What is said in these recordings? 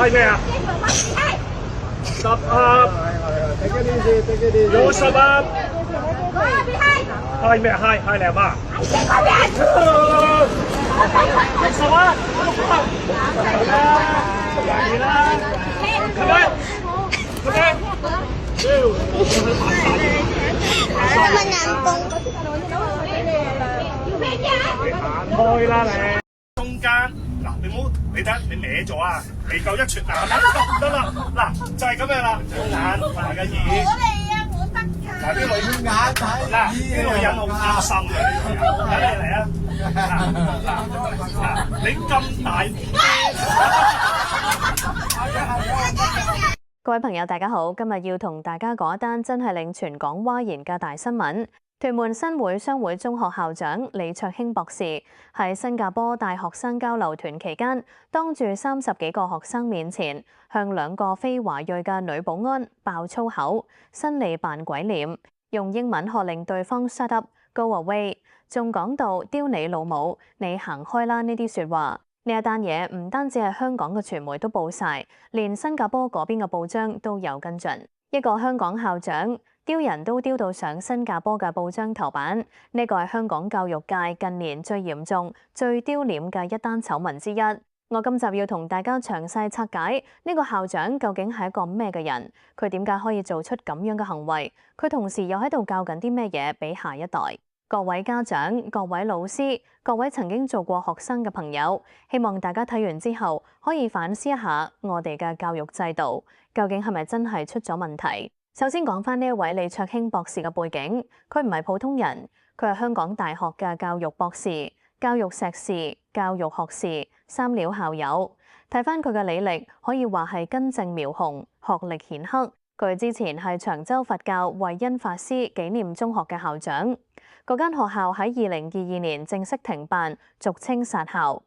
係咩啊？十盒。有十盒。係咩？係你阿媽。十盒。嚟啦！係咪？係咪？係咪眼崩？開啦你！中間嗱，你唔好你得你歪咗啊！未夠一撮牙得啦，嗱就係咁樣啦，眼嗱嘅耳。我嚟啊，我得㗎。嗱啲女眼睇，嗱啲女人好貪心嘅，睇你嚟啊！嗱，你咁大各位朋友，大家好，今日要同大家講一單真係令全港譁然嘅大新聞。屯門新會商會中學校長李卓興博士喺新加坡帶學生交流團期間，當住30幾個學生面前，向2個非華裔嘅女保安爆粗口，伸脷扮鬼臉，用英文喝令對方 shut up、go away， 仲講到丟你老母、你行開啦呢啲説話。呢一單嘢唔單止係香港嘅傳媒都報晒，連新加坡嗰邊嘅報章都有跟進。一個香港校長丟人都丟到上新加坡嘅報章頭版，呢個係香港教育界近年最嚴重、最丟臉嘅一單醜聞之一。我今集要同大家詳細拆解呢個校長究竟係一個咩嘅人，佢點解可以做出咁樣嘅行為，佢同時又喺度教緊啲咩嘢俾下一代。各位家長、各位老師、各位曾經做過學生嘅朋友，希望大家睇完之後可以反思一下我哋嘅教育制度究竟係咪真係出咗問題。首先講返呢一位李卓興博士嘅背景，佢唔係普通人，佢係香港大學嘅教育博士、教育碩士、教育學士、三料校友。睇返佢嘅履歷，可以話係根正苗紅，學歷顯赫。佢之前係長洲佛教慧恩法師紀念中學嘅校長。嗰間學校喺2022年正式停辦，俗稱殺校。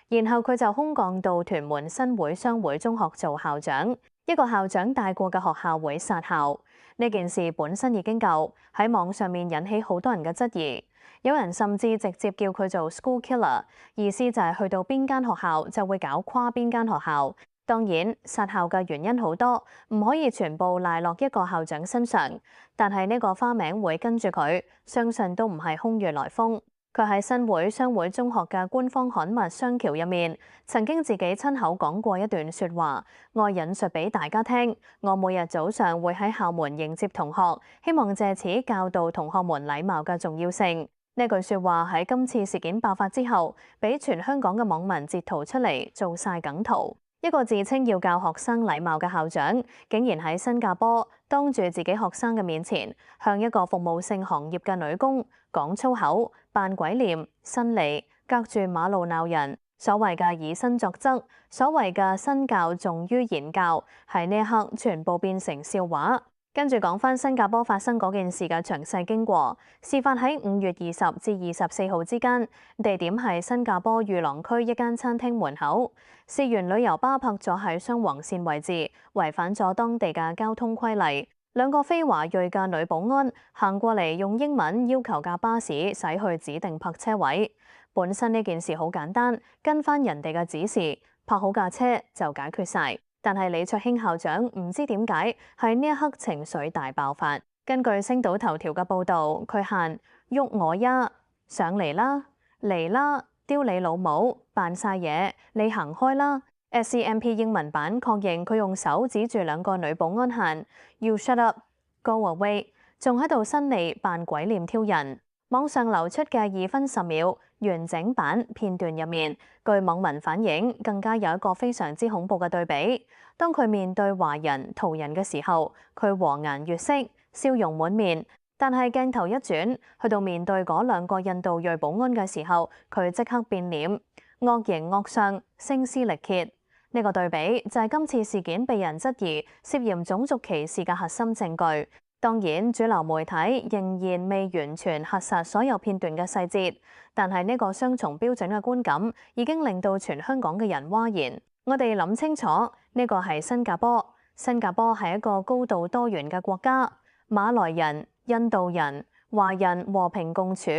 然後佢就空降到屯門新會商會中學做校長。一個校長帶過嘅學校會殺校，呢件事本身已經夠喺網上面引起好多人嘅質疑。有人甚至直接叫佢做 school killer， 意思就係去到邊間學校就會搞垮邊間學校。當然，殺校嘅原因好多，唔可以全部賴落一個校長身上。但係呢個花名會跟住佢，相信都唔係空穴來風。佢喺新會商會中學嘅官方刊物《商橋》入面，曾經自己親口講過一段説話，我引述俾大家聽。我每日早上會喺校門迎接同學，希望借此教導同學們禮貌嘅重要性。呢句説話喺今次事件爆發之後，俾全香港嘅網民截圖出嚟做晒梗圖。一個自稱要教學生禮貌嘅校長，竟然喺新加坡當住自己學生嘅面前，向一個服務性行業嘅女工講粗口、扮鬼臉、伸脷、隔住馬路鬧人。所謂嘅以身作則，所謂嘅身教重於言教，喺呢一刻全部變成笑話。跟住講返新加坡發生嗰件事嘅詳細經過。事發喺5月20至24號之間，地點係新加坡裕廊區一間餐廳門口。事緣旅遊巴泊咗喺雙黃線位置，違反咗當地嘅交通規例。2個非華裔嘅女保安行過嚟，用英文要求架巴士駛去指定泊車位。本身呢件事好簡單，跟返人哋嘅指示，泊好架車就解決晒。但係李卓興校長唔知點解喺呢一刻情緒大爆發。根據星島頭條嘅報導，佢喊喐我呀，上嚟啦，嚟啦，丟你老母，扮晒嘢，你行開啦。SCMP 英文版確認佢用手指住2個女保安喊 You shut up, go away， 仲喺度伸脷扮鬼臉挑人。網上流出嘅2分10秒完整版片段入面，據網民反映，更加有一個非常之恐怖嘅對比。當佢面對華人途人嘅時候，佢和顏悅色，笑容滿面；但係鏡頭一轉，去到面對嗰2個印度裔保安嘅時候，佢即刻變臉，惡形惡相，聲嘶力竭。呢個對比就係今次事件被人質疑涉嫌種族歧視嘅核心證據。當然，主流媒體仍然未完全核實所有片段嘅細節，但係呢個雙重標準嘅觀感已經令到全香港嘅人譁然。我哋諗清楚，呢個係新加坡，新加坡係一個高度多元嘅國家，馬來人、印度人、華人和平共處，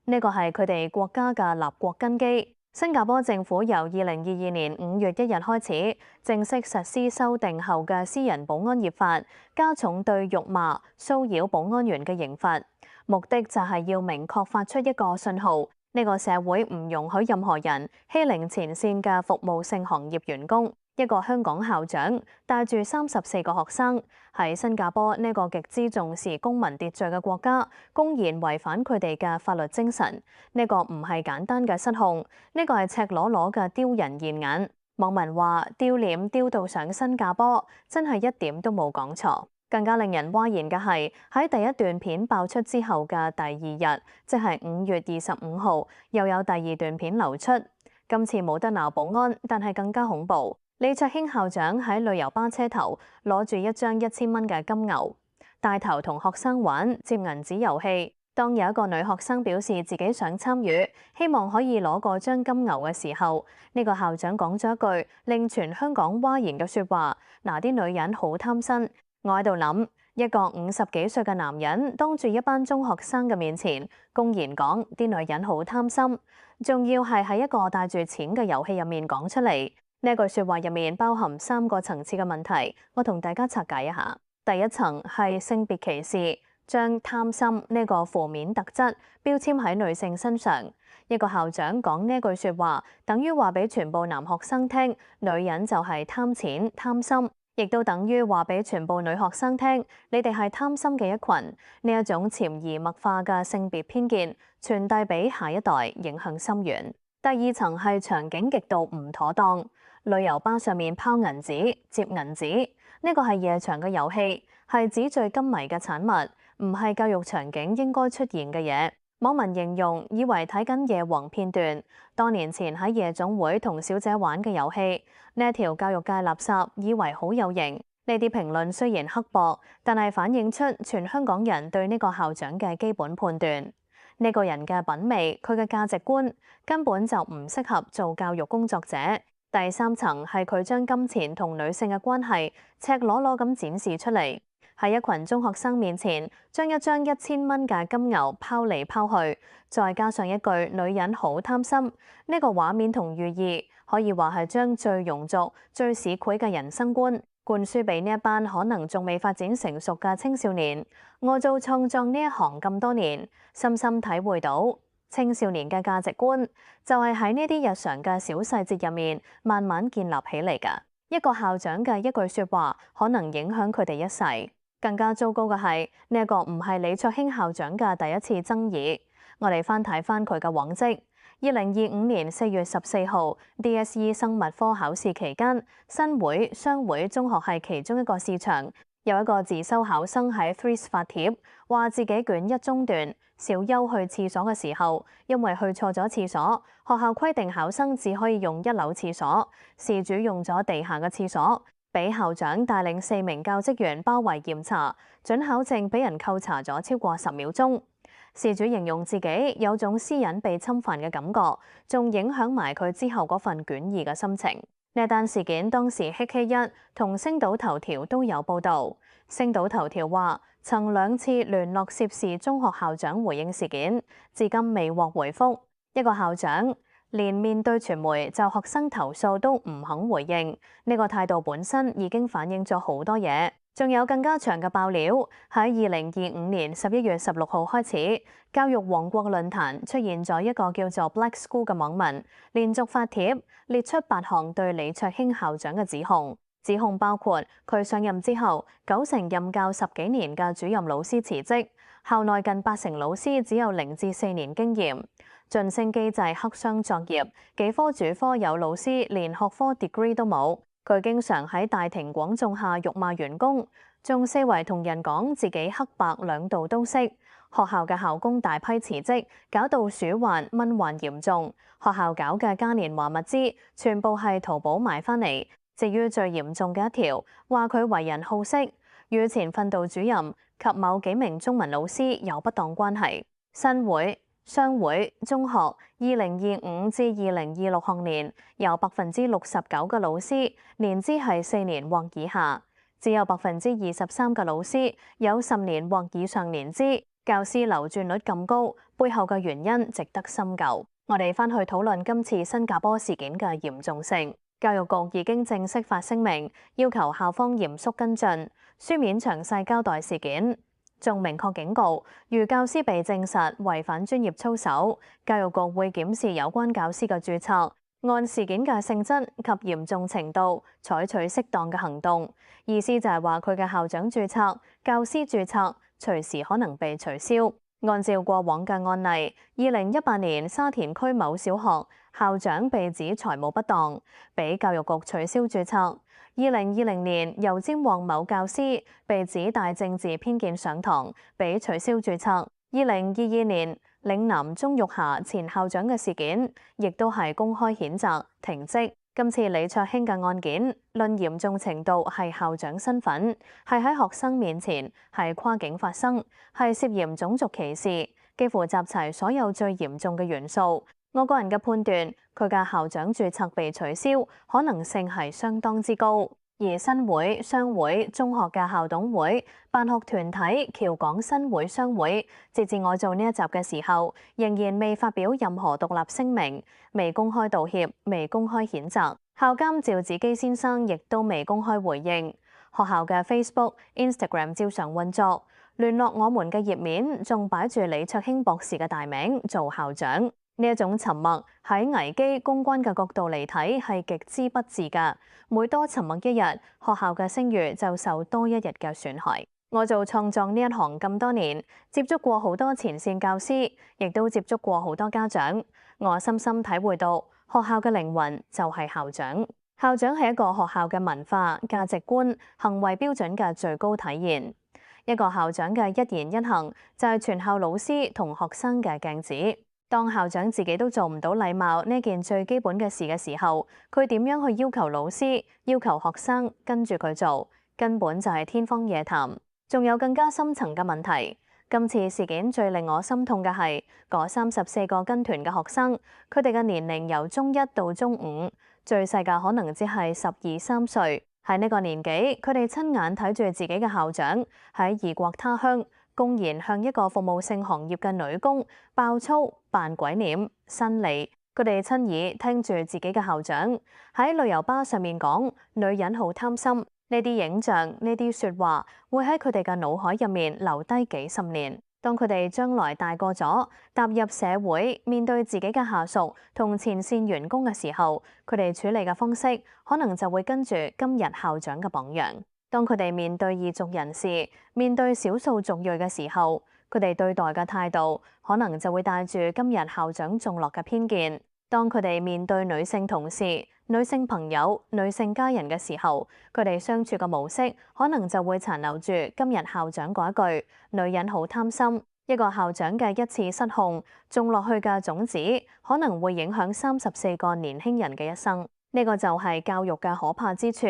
呢個係佢哋國家嘅立國根基。新加坡政府由2022年5月1日開始正式實施修訂後嘅私人保安業法，加重對辱罵、騷擾保安員嘅刑罰，目的就係要明確發出一個信號，呢個社會唔容許任何人欺凌前線嘅服務性行業員工。一個香港校長帶住34個學生喺新加坡呢個極之重視公民秩序嘅國家，公然違反佢哋嘅法律精神。呢個唔係簡單嘅失控，呢個係赤裸裸嘅丟人現眼。網民話丟臉丟到上新加坡，真係一點都冇講錯。更加令人嘩然嘅係喺第一段片爆出之後嘅第2日，即係5月25號，又有第2段片流出。今次冇得鬧保安，但係更加恐怖。李卓興校長喺旅遊巴車頭攞住一張1000蚊嘅金牛，帶頭同學生玩接銀紙遊戲。當有一個女學生表示自己想參與，希望可以攞過張金牛嘅時候，呢個校長講咗一句令全香港嘩然嘅説話：嗱，啲女人好貪新。我喺度諗，一個50幾歲嘅男人當住一班中學生嘅面前，公然講啲女人好貪心，仲要係喺一個帶住錢嘅遊戲入面講出嚟。呢句説話入面包含3個層次嘅問題，我同大家拆解一下。第一層係性別歧視，將貪心呢個負面特質標籤喺女性身上。一個校長講呢句説話，等於話俾全部男學生聽，女人就係貪錢貪心，亦都等於話俾全部女學生聽，你哋係貪心嘅一群。呢一種潛移默化嘅性別偏見傳遞俾下一代，影響深遠。第二層係場景極度唔妥當。旅遊巴上面拋銀紙、接銀紙，呢個係夜場嘅遊戲，係紙醉金迷嘅產物，唔係教育場景應該出現嘅嘢。網民形容以為睇緊夜王片段，多年前喺夜總會同小姐玩嘅遊戲，呢一條教育界垃圾以為好有型。呢啲評論雖然刻薄，但係反映出全香港人對呢個校長嘅基本判斷。呢個人嘅品味，佢嘅價值觀根本就唔適合做教育工作者。第三層係佢將金錢同女性嘅關係赤裸裸咁展示出嚟，喺一群中學生面前將一張1000蚊嘅金牛拋嚟拋去，再加上一句女人好貪心，呢個畫面同寓意可以話係將最庸俗、最市儈嘅人生觀灌輸俾呢一班可能仲未發展成熟嘅青少年。我做創作呢一行咁多年，深深體會到青少年嘅價值觀就係喺呢啲日常嘅小細節入面慢慢建立起嚟㗎。一個校長嘅一句説話可能影響佢哋一世。更加糟糕嘅係呢一個唔係李卓興校長嘅第一次爭議。我哋翻睇翻佢嘅往績。2025年4月14號 DSE 生物科考試期間，新會商會中學系其中一個試場，有一個自修考生喺 Threads 發帖，話自己卷1中段小休去廁所嘅時候，因為去錯咗廁所，學校規定考生只可以用1樓廁所，事主用咗地下嘅廁所，俾校長帶領4名教職員包圍檢查，准考證俾人扣查咗超過10秒鐘。事主形容自己有種私隱被侵犯嘅感覺，仲影響埋佢之後嗰份卷2嘅心情。呢單事件當時HK1同星島頭條都有報導。星島頭條話，曾2次聯絡涉事中學校長回應事件，至今未獲回覆。一個校長連面對傳媒就學生投訴都唔肯回應，呢個態度本身已經反映咗好多嘢。仲有更加長嘅爆料，喺2025年11月16號開始，教育王國論壇出現咗一個叫做 Black School 嘅網民，連續發帖列出8項對李卓興校長嘅指控。指控包括佢上任之後，9成任教10幾年嘅主任老師辭職，校內近8成老師只有0至4年經驗，晉升機制黑箱作業，幾科主科有老師連學科 degree 都冇。佢經常喺大庭廣眾下辱罵員工，仲四圍同人講自己黑白兩道都識。學校嘅校工大批辭職，搞到鼠患蚊患嚴重。學校搞嘅嘉年華物資全部係淘寶買返嚟。至於最嚴重嘅一條，話佢為人好色，與前訓導主任及某幾名中文老師有不當關係。新會、商會、中學2025至2026學年有69%嘅老師年資係4年或以下，只有23%嘅老師有10年或以上年資。教師流轉率咁高，背後嘅原因值得深究。我哋返去討論今次新加坡事件嘅嚴重性。教育局已經正式發聲明，要求校方嚴肅跟進，書面詳細交代事件，仲明確警告，如教師被證實違反專業操守，教育局會檢視有關教師嘅註冊，按事件嘅性質及嚴重程度採取適當嘅行動。意思就係話佢嘅校長註冊、教師註冊隨時可能被取消。按照過往嘅案例，2018年沙田區某小學校長被指財務不當，俾教育局取消註冊；2020年油尖旺某教師被指帶政治偏見上堂，俾取消註冊；2022年嶺南鍾玉霞前校長嘅事件，亦都係公開譴責停職。今次李卓興嘅案件，論嚴重程度係校長身份，係喺學生面前，係跨境發生，係涉嫌種族歧視，幾乎集齊所有最嚴重嘅元素。我個人嘅判斷，佢嘅校長註冊被取消可能性係相當之高。而新會、商會、中學嘅校董會、辦學團體僑港新會商會，截至我做呢一集嘅時候，仍然未發表任何獨立聲明，未公開道歉，未公開譴責。校監趙子基先生亦都未公開回應。學校嘅 Facebook、Instagram 照常運作，聯絡我們嘅頁面仲擺住李卓興博士嘅大名做校長。呢一種沉默喺危機公關嘅角度嚟睇係極之不智㗎。每多沉默一日，學校嘅聲譽就受多一日嘅損害。我做創作呢一行咁多年，接觸過好多前線教師，亦都接觸過好多家長。我深深體會到，學校嘅靈魂就係校長。校長係一個學校嘅文化、價值觀、行為標準嘅最高體現。一個校長嘅一言一行就係全校老師同學生嘅鏡子。當校長自己都做唔到禮貌呢件最基本嘅事嘅時候，佢點樣去要求老師、要求學生跟住佢做，根本就係天方夜譚。仲有更加深層嘅問題。今次事件最令我心痛嘅係嗰34個跟團嘅學生，佢哋嘅年齡由中一到中五，最細嘅可能只係12、13歲。喺呢個年紀，佢哋親眼睇住自己嘅校長喺異國他鄉，公然向一個服務性行業嘅女工爆粗、扮鬼臉、伸脷。佢哋親耳聽住自己嘅校長喺旅遊巴上面講女人好貪心，呢啲影像、呢啲説話會喺佢哋嘅腦海入面留低幾十年。當佢哋將來大個咗，踏入社會，面對自己嘅下屬同前線員工嘅時候，佢哋處理嘅方式可能就會跟住今日校長嘅榜樣。當佢哋面對異族人士、面對少數族裔嘅時候，佢哋對待嘅態度可能就會帶住今日校長種落嘅偏見。當佢哋面對女性同事、女性朋友、女性家人嘅時候，佢哋相處嘅模式可能就會殘留住今日校長嗰一句女人好貪心。一個校長嘅一次失控種落去嘅種子，可能會影響34個年輕人嘅一生。呢個就係教育嘅可怕之處。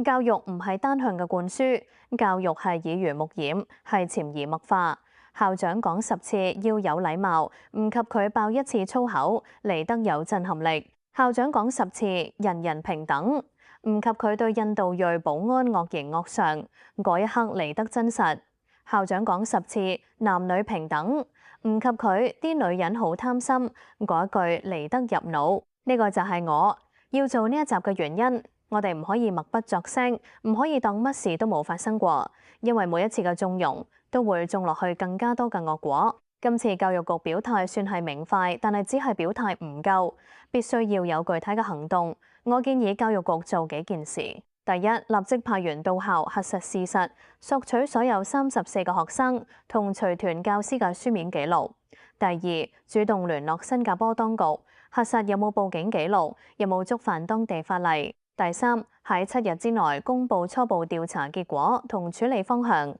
教育唔係單向嘅灌輸，教育係耳濡目染，係潛移默化。校長講10次要有禮貌，唔及佢爆一次粗口嚟得有震撼力。校長講10次人人平等，唔及佢對印度裔保安惡形惡相嗰一刻嚟得真實。校長講10次男女平等，唔及佢啲女人好貪心嗰一句嚟得入腦。呢個就係我要做呢一集嘅原因。我哋唔可以默不作聲，唔可以當乜事都冇發生過，因為每一次嘅縱容都會種落去更加多嘅惡果。今次教育局表態算係明快，但係只係表態唔夠，必須要有具體嘅行動。我建議教育局做幾件事：第一，立即派員到校核實事實，索取所有34個學生同隨團教師嘅書面記錄；第二，主動聯絡新加坡當局，核實有冇報警記錄，有冇觸犯當地法例；第三，喺7日之內公佈初步調查結果同處理方向；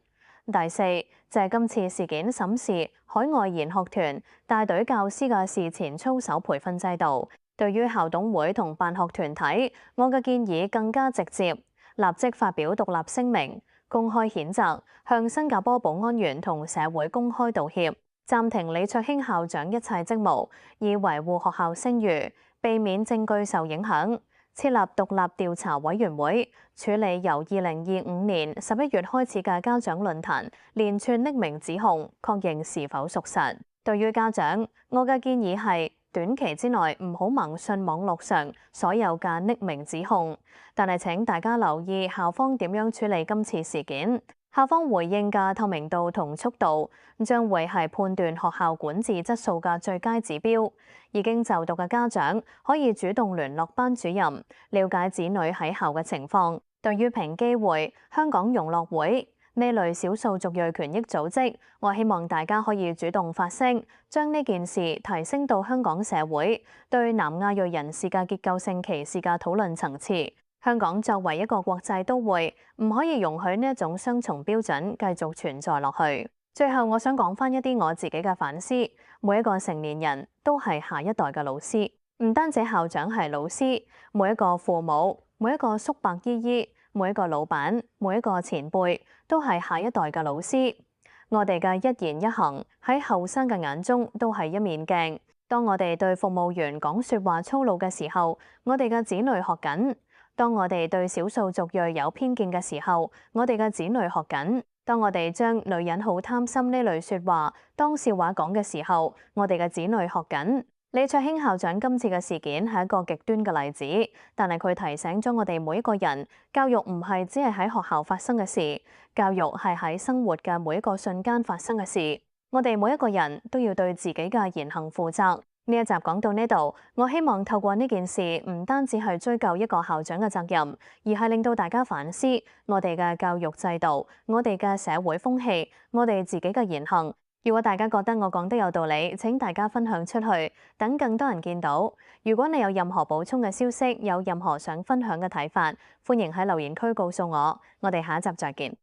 第四，就係今次事件審視海外研學團帶隊教師嘅事前操守培訓制度。對於校董會同辦學團體，我嘅建議更加直接，立即發表獨立聲明，公開譴責，向新加坡保安員同社會公開道歉，暫停李卓興校長一切職務，以維護學校聲譽，避免證據受影響。設立獨立調查委員會，處理由2025年11月開始嘅家長論壇連串匿名指控，確認是否屬實。對於家長，我嘅建議係短期之內唔好盲信網絡上所有嘅匿名指控。但係請大家留意校方點樣處理今次事件。校方回應嘅透明度同速度將會係判斷學校管治質素嘅最佳指標。已經就讀嘅家長可以主動聯絡班主任，了解子女喺校嘅情況。對於平機會、香港融樂會呢類少數族裔權益組織，我希望大家可以主動發聲，將呢件事提升到香港社會對南亞裔人士嘅結構性歧視嘅討論層次。香港作為一個國際都會，唔可以容許呢一種雙重標準繼續存在落去。最後，我想講返一啲我自己嘅反思。每一個成年人都係下一代嘅老師，唔單止校長係老師，每一個父母、每一個叔伯姨姨、每一個老闆、每一個前輩都係下一代嘅老師。我哋嘅一言一行喺後生嘅眼中都係一面鏡。當我哋對服務員講説話粗魯嘅時候，我哋嘅子女學緊。當我哋對少數族裔有偏見嘅時候，我哋嘅子女學緊；當我哋將女人好貪心呢類説話當笑話講嘅時候，我哋嘅子女學緊。李卓興校長今次嘅事件係一個極端嘅例子，但係佢提醒咗我哋每一個人，教育唔係只係喺學校發生嘅事，教育係喺生活嘅每一個瞬間發生嘅事。我哋每一個人都要對自己嘅言行負責。呢一集講到呢度，我希望透過呢件事，唔單止係追究一個校長嘅責任，而係令到大家反思我哋嘅教育制度、我哋嘅社會風氣、我哋自己嘅言行。如果大家覺得我講得有道理，請大家分享出去，等更多人見到。如果你有任何補充嘅消息，有任何想分享嘅睇法，歡迎喺留言區告訴我。我哋下一集再見。